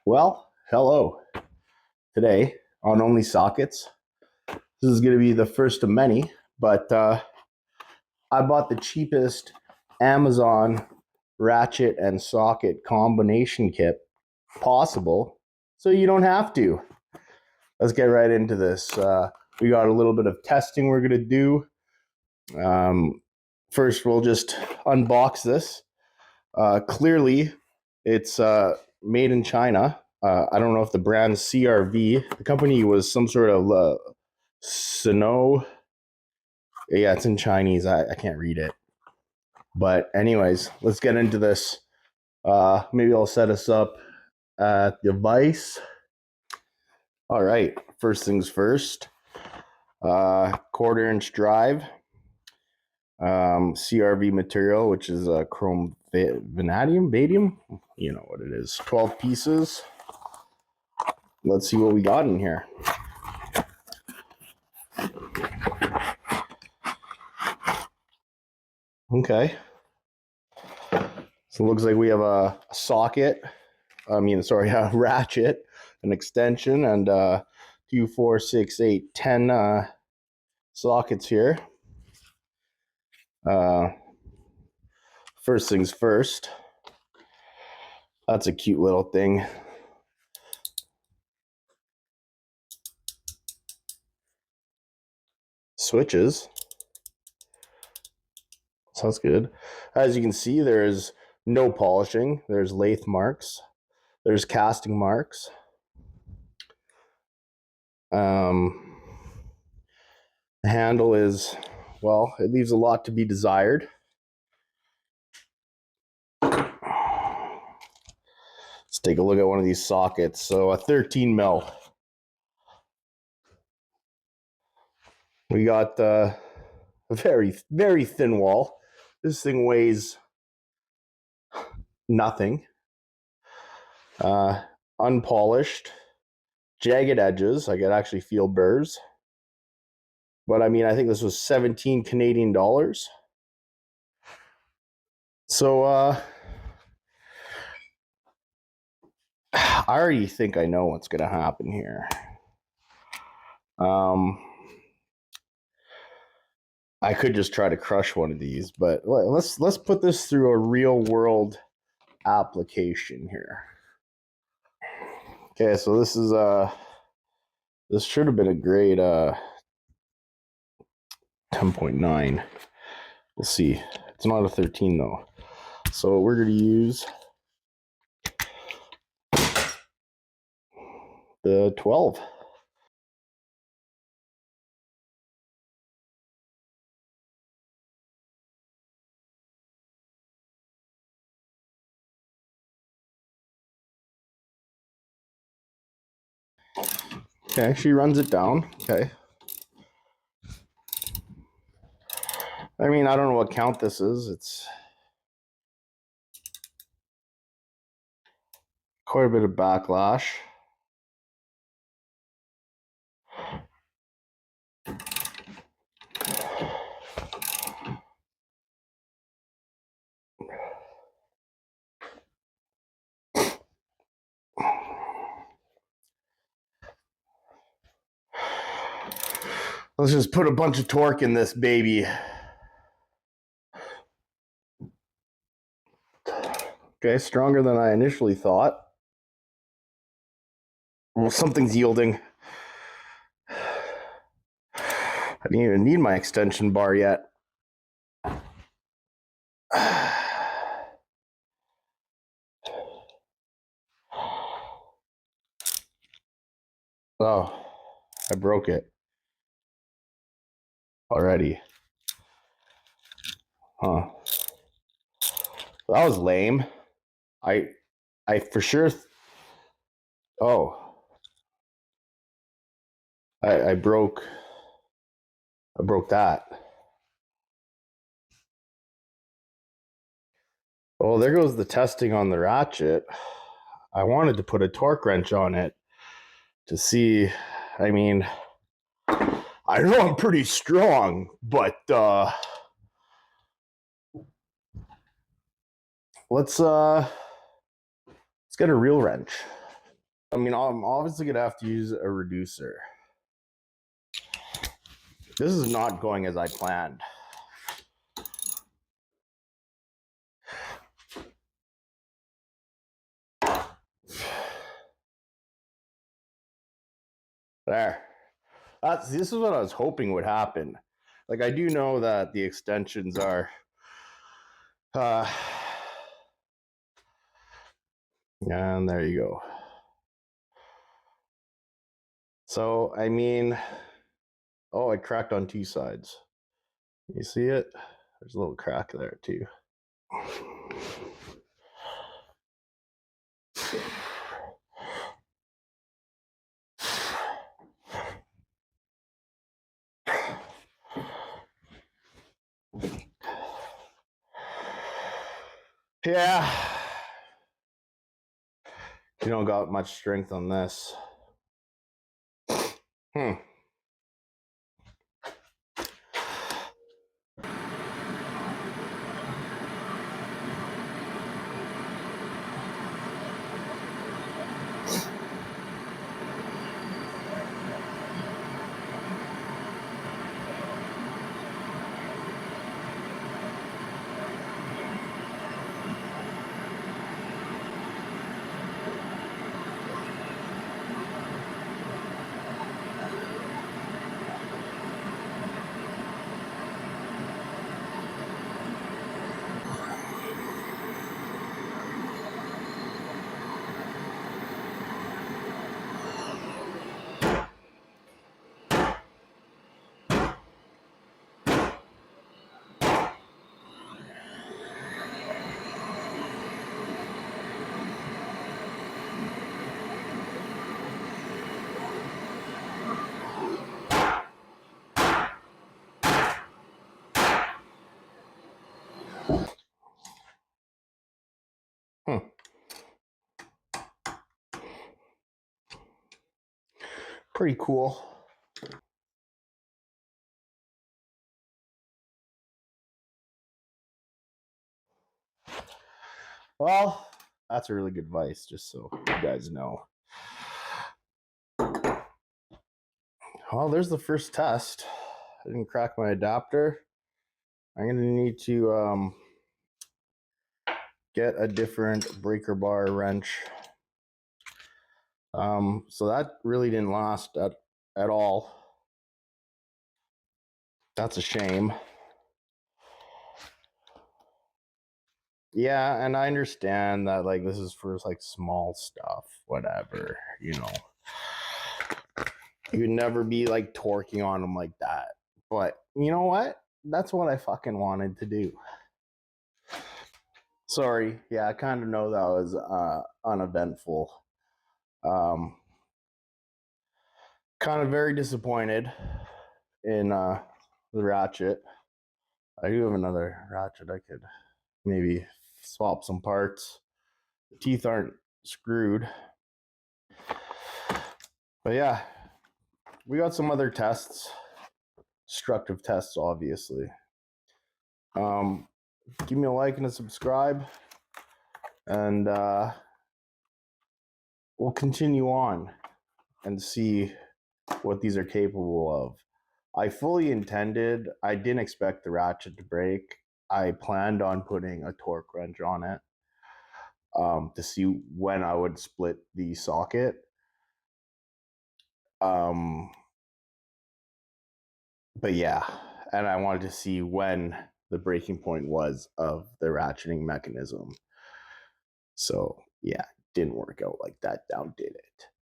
Well, hello. Today on Only Sockets, this is going to be the first of many, but I bought the cheapest Amazon ratchet and socket combination kit possible, so you don't have to. Let's get right into this. We got a little bit of testing we're going to do. First, we'll just unbox this. Clearly, it's made in China. I don't know if the brand's CRV. The company was some sort of Sino. Yeah, it's in Chinese. I can't read it. But anyways, let's get into this. Maybe I'll set us up at the device. All right, first things first. Quarter-inch drive. CRV material, which is chrome vanadium, you know what it is. 12 pieces. Let's see what we got in here. Okay. So it looks like we have a socket. A ratchet, an extension, and 2, 4, 6, 8, 10 sockets here. First things first. That's a cute little thing. Switches. Sounds good. As you can see, there's no polishing. There's lathe marks. There's casting marks. The handle is, well, it leaves a lot to be desired. Let's take a look at one of these sockets. So a 13 mil. We got a very, very thin wall. This thing weighs nothing. Unpolished, jagged edges. I could actually feel burrs. But I mean, I think this was 17 Canadian dollars. So I already think I know what's going to happen here. I could just try to crush one of these, but let's put this through a real world application here. Okay, so this is this should have been a grade 10.9. We'll see. It's not a 13 though. So we're going to use the 12. Okay, she runs it down. Okay. I mean, I don't know what count this is. It's quite a bit of backlash. Let's just put a bunch of torque in this baby. Okay, stronger than I initially thought. Well, something's yielding. I didn't even need my extension bar yet. Oh, I broke it already. Huh. That was lame. I for sure. Oh, I broke that. Well, there goes the testing on the ratchet. I wanted to put a torque wrench on it to see. I mean, I know I'm pretty strong, but let's get a real wrench. I mean, I'm obviously gonna have to use a reducer. This is not going as I planned. There. This is what I was hoping would happen. Like, I do know that the extensions are and there you go. So, I mean, oh, I cracked on two sides. You see it? There's a little crack there too. Yeah. You don't got much strength on this. Hmm. Hmm. Pretty cool. Well, that's a really good advice, just so you guys know. Well, there's the first test. I didn't crack my adapter. I'm gonna need to get a different breaker bar wrench. So that really didn't last at all. That's a shame. Yeah, and I understand that like this is for like small stuff, whatever, you know. You'd never be like torquing on them like that. But you know what? That's what I fucking wanted to do. Sorry. Yeah, I kind of know that was uneventful. Um Kind of very disappointed in the ratchet. I do have another ratchet I could maybe swap some parts. The teeth aren't screwed. But yeah, we got some other tests, destructive tests, obviously. Give me a like and a subscribe, and we'll continue on and see what these are capable of. I fully intended, I didn't expect the ratchet to break. I planned on putting a torque wrench on it to see when I would split the socket. Um, but yeah, and I wanted to see when the breaking point was of the ratcheting mechanism. So yeah, didn't work out like that. Now did it?